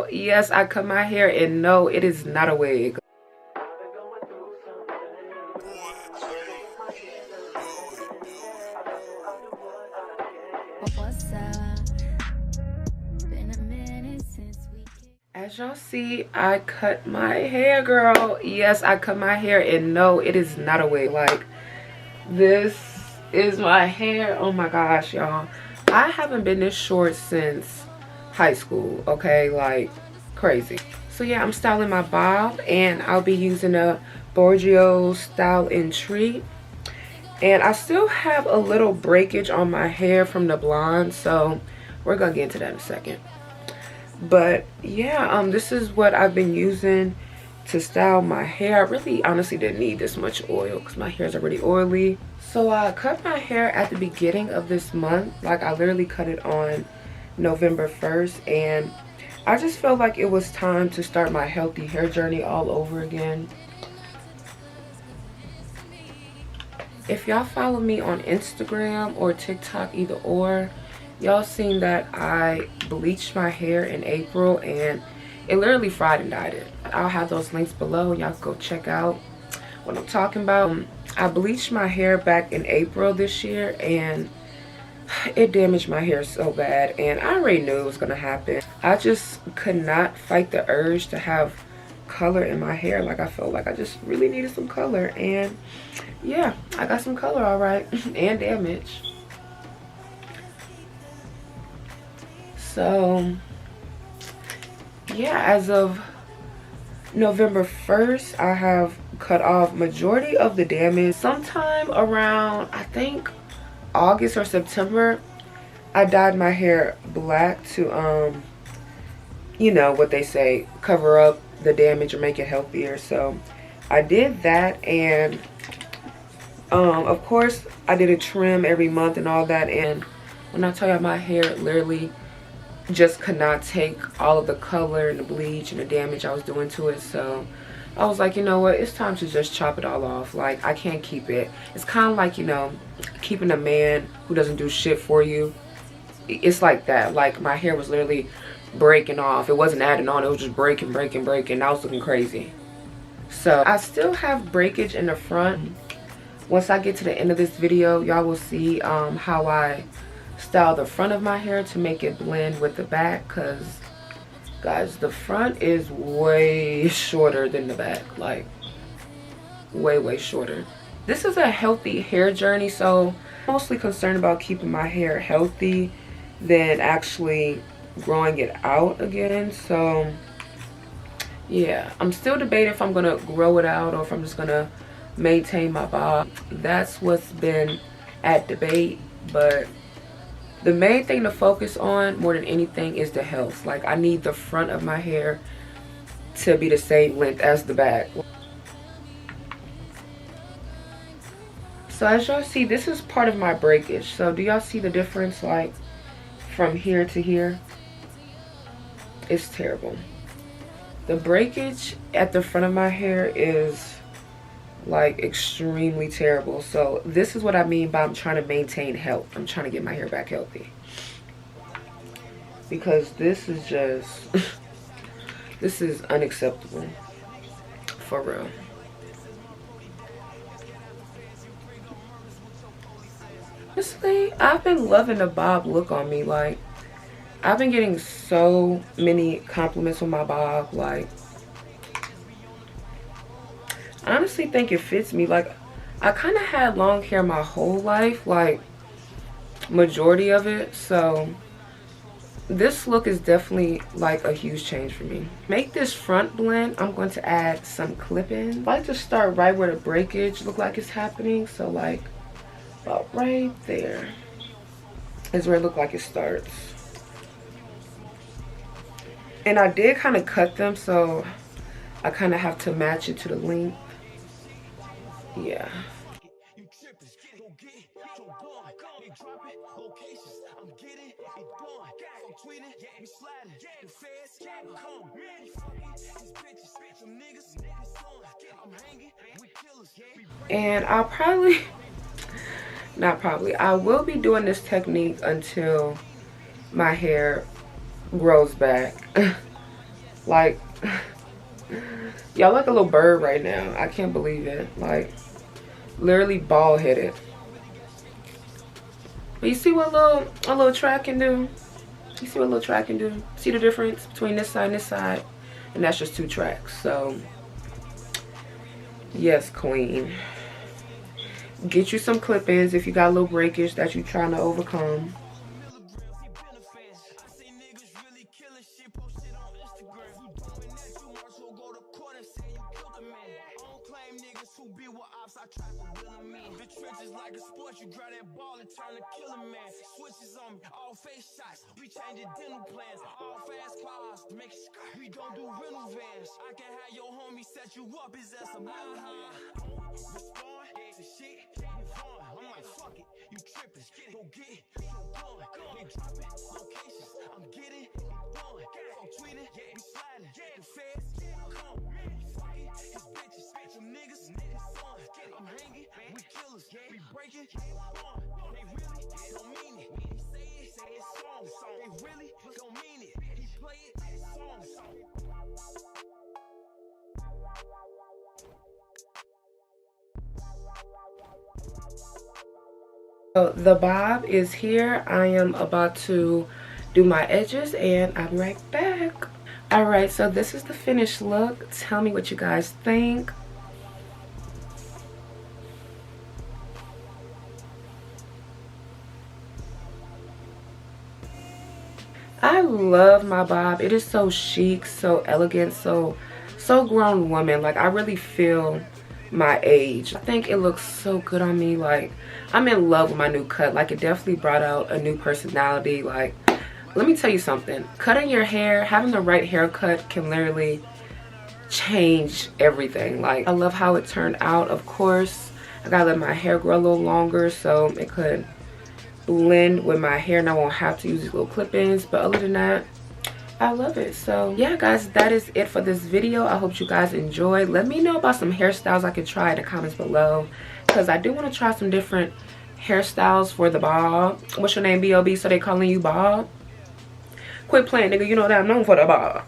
girl. Yes, I cut my hair, and no, it is not a wig. As y'all see, I cut my hair, girl. Yes, I cut my hair, and no, it is not a wig. Like, this is my hair. Oh my gosh, y'all. I haven't been this short since high school, okay? Like, crazy. So yeah, I'm styling my bob, and I'll be using a Borgio Style and Treat. And I still have a little breakage on my hair from the blonde, so we're gonna get into that in a second. But yeah, this is what I've been using to style my hair. I really honestly didn't need this much oil because my hair is already oily. So I cut my hair at the beginning of this month. Like, I literally cut it on November 1st, and I just felt like it was time to start my healthy hair journey all over again. If y'all follow me on Instagram or TikTok, either or, y'all seen that I bleached my hair in April, and it literally fried and dyed it. I'll have those links below. Y'all go check out what I'm talking about. I bleached my hair back in April this year, and it damaged my hair so bad, and I already knew it was gonna happen. I just could not fight the urge to have color in my hair. Like, I felt like I just really needed some color, and yeah, I got some color all right. And damage. So yeah, as of November 1st, I have cut off majority of the damage. Sometime around, I think, August or September, I dyed my hair black to you know what they say, cover up the damage or make it healthier. So I did that, and of course I did a trim every month and all that. And when I tell you, my hair literally just could not take all of the color and the bleach and the damage I was doing to it. So I was like, you know what, it's time to just chop it all off. Like, I can't keep it. It's kind of like, you know, keeping a man who doesn't do shit for you. It's like that. Like, my hair was literally breaking off. It wasn't adding on, it was just breaking. I was looking crazy. So I still have breakage in the front. Once I get to the end of this video, y'all will see how I style the front of my hair to make it blend with the back, because guys, the front is way shorter than the back. Like, way shorter. This is a healthy hair journey, so I'm mostly concerned about keeping my hair healthy than actually growing it out again. So yeah, I'm still debating if I'm gonna grow it out or if I'm just gonna maintain my bob. That's what's been at debate. But the main thing to focus on more than anything is the health. Like, I need the front of my hair to be the same length as the back. So as y'all see, this is part of my breakage. So do y'all see the difference, like, from here to here? It's terrible. The breakage at the front of my hair is like extremely terrible. So this is what I mean by I'm trying to maintain health. I'm trying to get my hair back healthy, because this is just this is unacceptable, for real. Honestly, I've been loving the bob look on me. Like, I've been getting so many compliments on my bob. Like, I honestly think it fits me. Like, I kind of had long hair my whole life, like majority of it. So this look is definitely like a huge change for me. Make this front blend, I'm going to add some clip-ins. I like to start right where the breakage look like it's happening. So like about right there is where it look like it starts. And I did kind of cut them, so I kind of have to match it to the length. Yeah. And I'll probably, not probably, I will be doing this technique until my hair grows back. Like, y'all like a little bird right now. I can't believe it. Like, literally bald headed. But you see what a little track can do? You see what a little track can do? See the difference between this side and this side? And that's just 2 tracks. So, yes, queen. Get you some clip-ins if you got a little breakage that you're trying to overcome. Like a sport, you grab that ball and turn to killer man. Switches on me, all face shots. We changing dental plans, all fast cars to make it skirt. We don't do rental vans. I can have your homie set you up. Is that some respond to shit? I'm like, fuck it, you tripping? Go get it, go they dropping locations. I'm getting done. I'm tweeting, we sliding. The feds come, fuck it, his bitches, some niggas, fun. I'm hanging, we killers, we breaking, they really don't mean it. He say it's song, they really don't mean it. He play it, song. So the bob is here. I am about to do my edges and I'm right back. Alright, so this is the finished look. Tell me what you guys think. I love my bob. It is so chic, so elegant, so grown woman. Like, I really feel my age. I think it looks so good on me. Like, I'm in love with my new cut. Like, it definitely brought out a new personality. Like, let me tell you something. Cutting your hair, having the right haircut can literally change everything. Like, I love how it turned out. Of course, I gotta let my hair grow a little longer so it could blend with my hair and I won't have to use these little clip-ins. But other than that, I love it. So yeah, guys, that is it for this video. I hope you guys enjoyed. Let me know about some hairstyles I could try in the comments below, because I do want to try some different hairstyles for the bob. What's your name, B.O.B.? So they calling you Bob? Quit playing, nigga. You know that I'm known for the bob.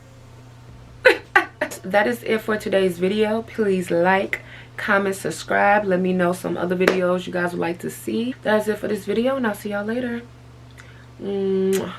That is it for today's video. Please like, comment, subscribe. Let me know some other videos you guys would like to see. That is it for this video, and I'll see y'all later. Mwah.